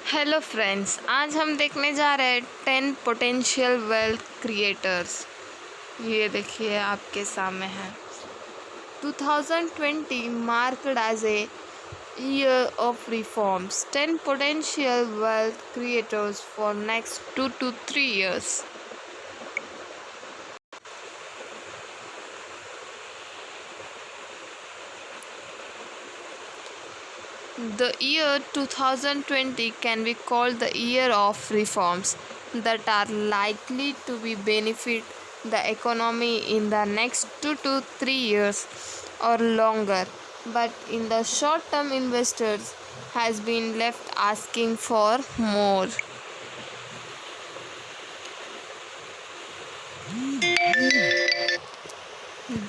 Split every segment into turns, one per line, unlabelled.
Hello friends, आज हम देखने जा रहे हैं 10 पोटेंशियल वेल्थ क्रिएटर्स। ये देखिए आपके सामने है। 2020 marked as a year of reforms. 10 potential wealth creators for next 2 to 3 years. The year 2020 can be called the year of reforms that are likely to be benefit the economy in the next 2 to 3 years or longer, but in the short term investors has been left asking for more.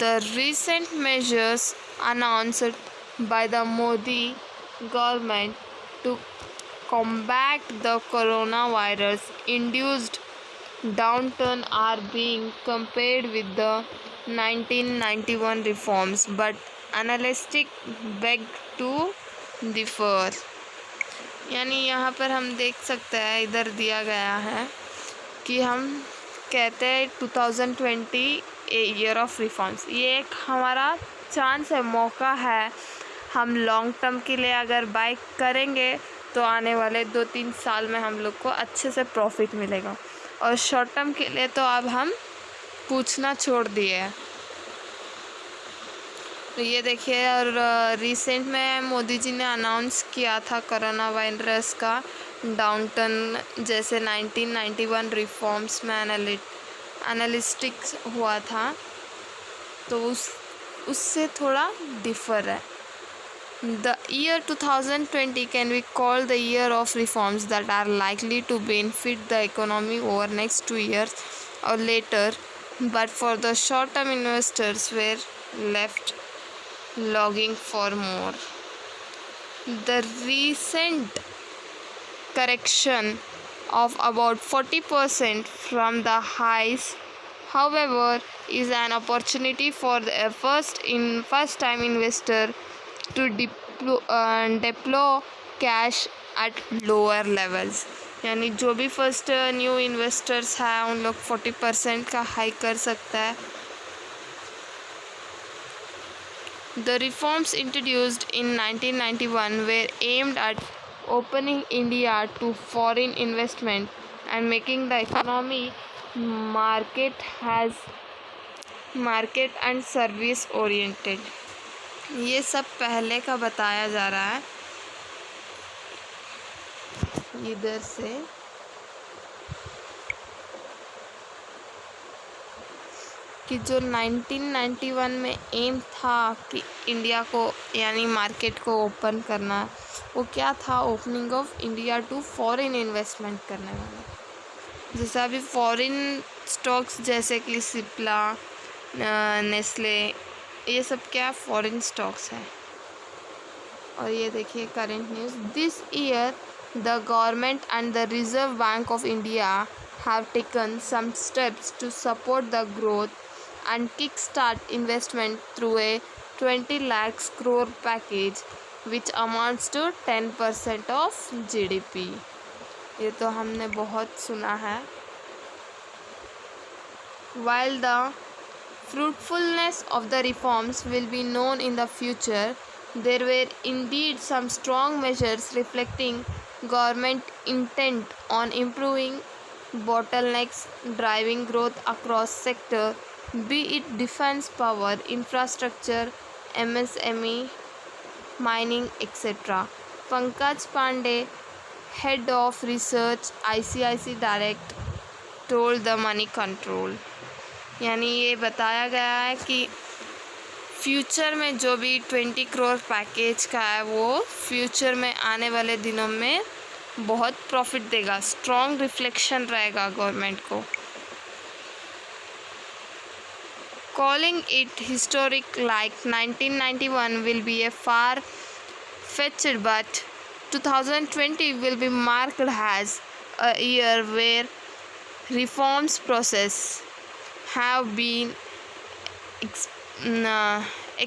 The recent measures announced by the Modi government to combat the coronavirus induced downturn are being compared with the 1991 reforms, but analysts beg to differ. यानी यहाँ पर हम देख सकते हैं, इधर दिया गया है कि हम कहते हैं 2020 ए ईयर ऑफ रिफॉर्म्स। ये एक हमारा चांस है, मौका है। हम लॉन्ग टर्म के लिए अगर बाय करेंगे तो आने वाले 2-3 साल में हम लोग को अच्छे से प्रॉफिट मिलेगा, और शॉर्ट टर्म के लिए तो अब हम पूछना छोड़ दिए हैं। तो ये देखिए, और रिसेंट में मोदी जी ने अनाउंस किया था कोरोना वायरस का डाउनटर्न, जैसे 1991 रिफॉर्म्स में एनालिस्टिक्स हुआ था, तो उससे थोड़ा डिफर है। The year 2020 can be called the year of reforms that are likely to benefit the economy over next 2 years or later, but for the short-term investors were left longing for more. The recent correction of about 40% from the highs, however, is an opportunity for the first-time investor to deploy cash at lower levels. यानी जो भी first new investors हैं उन लोग 40% का high कर सकता है। The reforms introduced in 1991 were aimed at opening India to foreign investment and making the economy market and service oriented. ये सब पहले का बताया जा रहा है इधर से। कि जो 1991 में एम था कि इंडिया को यानी मार्केट को ओपन करना, वो क्या था? Opening of India to foreign investment करने वाला। जैसे अभी फॉरेन स्टॉक्स जैसे कि सिप्ला, नेस्ले, ये सब क्या फॉरेन स्टॉक्स हैं। और ये देखिए current news. This year the government and the Reserve Bank of India have taken some steps to support the growth and kickstart investment through a 20 lakhs crore package which amounts to 10% of GDP. ये तो हमने बहुत सुना है। While the fruitfulness of the reforms will be known in the future, there were indeed some strong measures reflecting government intent on improving bottlenecks, driving growth across sector, be it defense, power, infrastructure, MSME, mining, etc. Pankaj Pandey, head of research, ICICI Direct, told the Money Control. यानी ये बताया गया है कि future में जो भी 20 crore package का है वो फ्यूचर में आने वाले दिनों में बहुत प्रॉफिट देगा, स्ट्रॉन्ग रिफ्लेक्शन रहेगा गवर्नमेंट को। Calling it historic like 1991 will be a far-fetched, but 2020 will be marked as a year where reforms process have been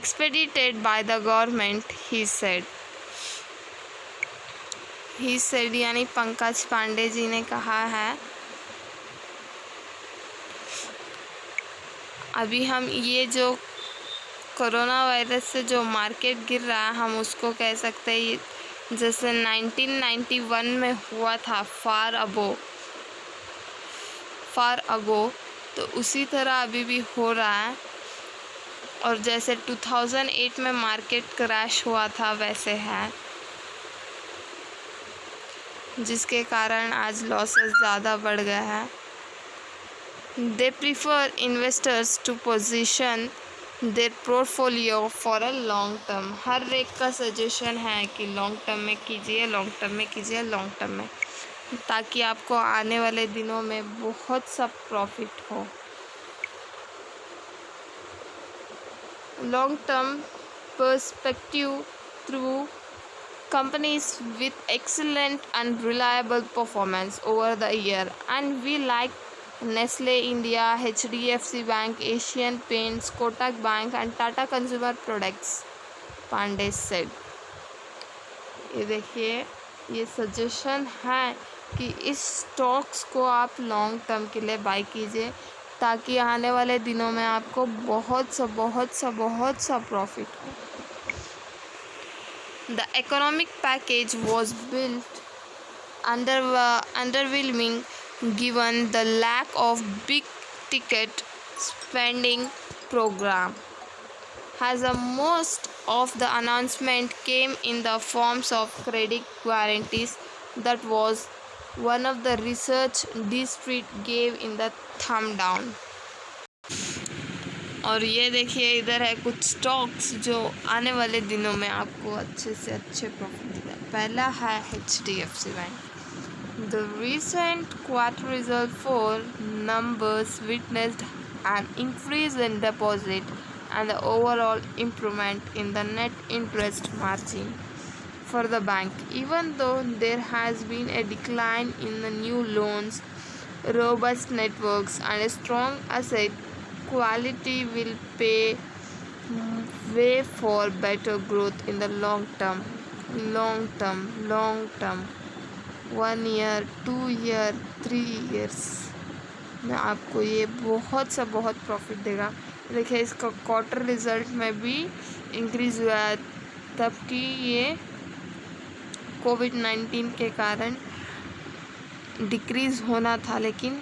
expedited by the government, he said. He said यानी पंकज पांडे जी ने कहा है। अभी हम ये जो कोरोना वायरस से जो मार्केट गिर रहा है हम उसको कह सकते हैं जैसे 1991 में हुआ था फार अगो, तो उसी तरह अभी भी हो रहा है। और जैसे 2008 में मार्केट क्रैश हुआ था वैसे है, जिसके कारण आज लॉसेस ज़्यादा बढ़ गया है। They prefer investors to position their portfolio for a long term. हर एक का सजेशन है कि लॉन्ग टर्म में कीजिए, लॉन्ग टर्म में कीजिए, लॉन्ग टर्म में, ताकि आपको आने वाले दिनों में बहुत सा प्रॉफिट हो। Long term perspective through companies with excellent and reliable performance over the year, and we like Nestle India, HDFC Bank, Asian Paints, Kotak Bank and Tata Consumer Products, Pandey said। ये देखिए, ये suggestion है कि इस stocks को आप long term के लिए बाय कीजिए, ताकि आने वाले दिनों में आपको बहुत सा प्रॉफिट हो। The economic package was built underwhelming given the lack of big ticket spending program, as most of the announcement came in the forms of credit guarantees. That was one of the research district gave in the thumb down। और ये देखिए, इधर है कुछ stocks जो आने वाले दिनों में आपको अच्छे से अच्छे प्रॉफिट देगा। पहला है HDFC bank. The recent quarter result for numbers witnessed an increase in deposit and the overall improvement in the net interest margin for the bank, even though there has been a decline in the new loans. Robust networks and a strong asset quality will pave way for better growth in the long term, 1 year, 2 year, 3 years में आपको ये बहुत profit देगा। देखिए, इसका quarter result में भी increase हुआ है, तब कि ये कोविड-19 के कारण डिक्रीज़ होना था, लेकिन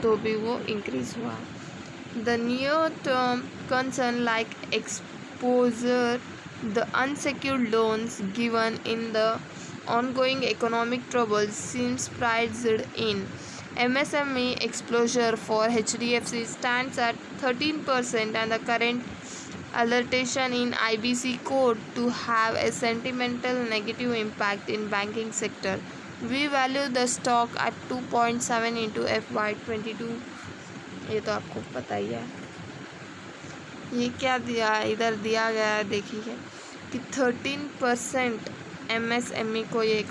तो भी वो इंक्रीज़ हुआ। The near term concern like exposure the unsecured loans given in the ongoing economic troubles seems priced in। MSME exposure for HDFC stands at 13% and the current alertation in IBC code to have a sentimental negative impact in banking sector। We value the stock at 2.7 into FY22। ये तो आपको पता ही है। ये क्या दिया है, इधर दिया गया है, देखिए कि 13% MSME को ये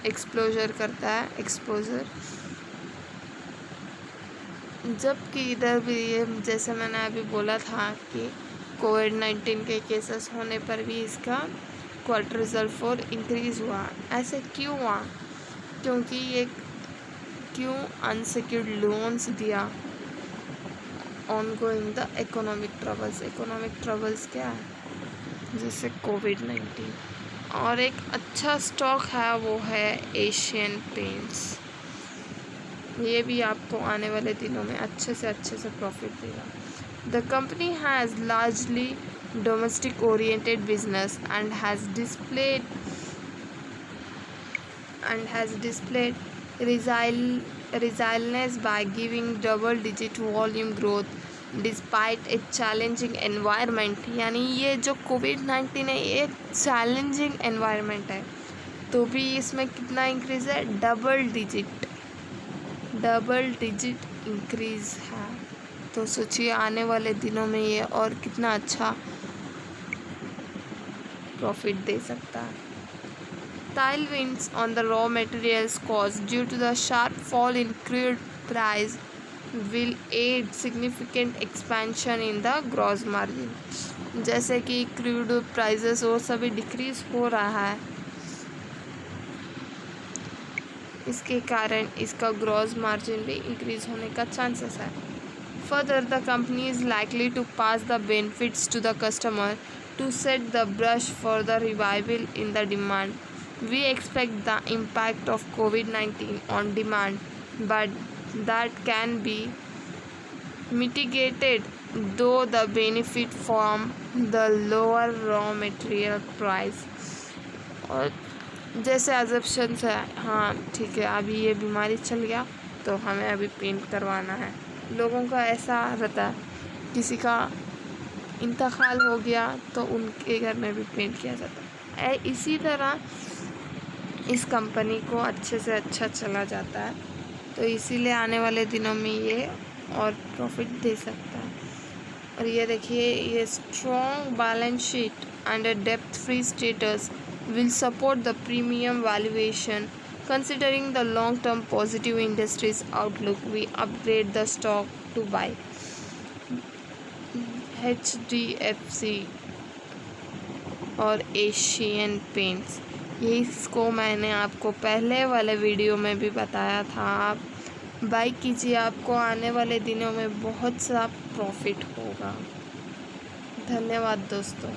एक्सपोजर करता है, एक्सपोजर, जबकि इधर भी ये जैसे मैंने अभी बोला था कि कोविड-19 के केसेस होने पर भी इसका क्वार्टर रिजल्ट 4 इंक्रीज़ हुआ। ऐसे क्यों हुआ? क्योंकि ये क्यों अनसेक्योर्ड लोन्स दिया ऑनगोइंग द इकोनॉमिक ट्रबल्स क्या है, जैसे कोविड-19। और एक अच्छा स्टॉक है वो है एशियन पेंट्स। ये भी आपको आने वाले दिनों में अच्छे से प्रॉफिट देगा। The company has largely domestic oriented business and has displayed resilience by giving double-digit volume growth despite a challenging environment। यानी ये जो कोविड-19 है ये एक चैलेंजिंग एनवायरनमेंट है, तो भी इसमें कितना इंक्रीज़ है, डबल डिजिट इंक्रीज़ है। तो सोचिए आने वाले दिनों में ये और कितना अच्छा प्रॉफिट दे सकता है। Tailwinds on the raw materials cost due to the sharp fall in crude price will aid significant expansion in the gross margin। जैसे कि क्रूड प्राइसेस और सभी डिक्रीज हो रहा है, इसके कारण इसका ग्रॉस मार्जिन भी इंक्रीज होने का चांसेस है. Further, the company is likely to pass the benefits to the customer to set the brush for the revival in the demand. We expect the impact of COVID-19 on demand, but that can be mitigated though the benefit from the lower raw material price. और जैसे एजप्शंस है, हाँ ठीक है, अभी ये बीमारी चल गया तो हमें अभी पेंट करवाना है. लोगों का ऐसा रहता है, किसी का इंतकाल हो गया तो उनके घर में भी पेंट किया जाता है. इसी तरह इस कंपनी को अच्छे से अच्छा चला जाता है, तो इसीलिए आने वाले दिनों में ये और प्रॉफिट दे सकता है. और ये देखिए, ये strong balance sheet and depth free status will support the premium valuation. Considering the long-term positive industry's outlook, we upgrade the stock to buy HDFC और एशियन पेंट्स. ये इसको मैंने आपको पहले वाले वीडियो में भी बताया था. आप बाई कीजिए, आपको आने वाले दिनों में बहुत सा प्रॉफिट होगा. धन्यवाद दोस्तों.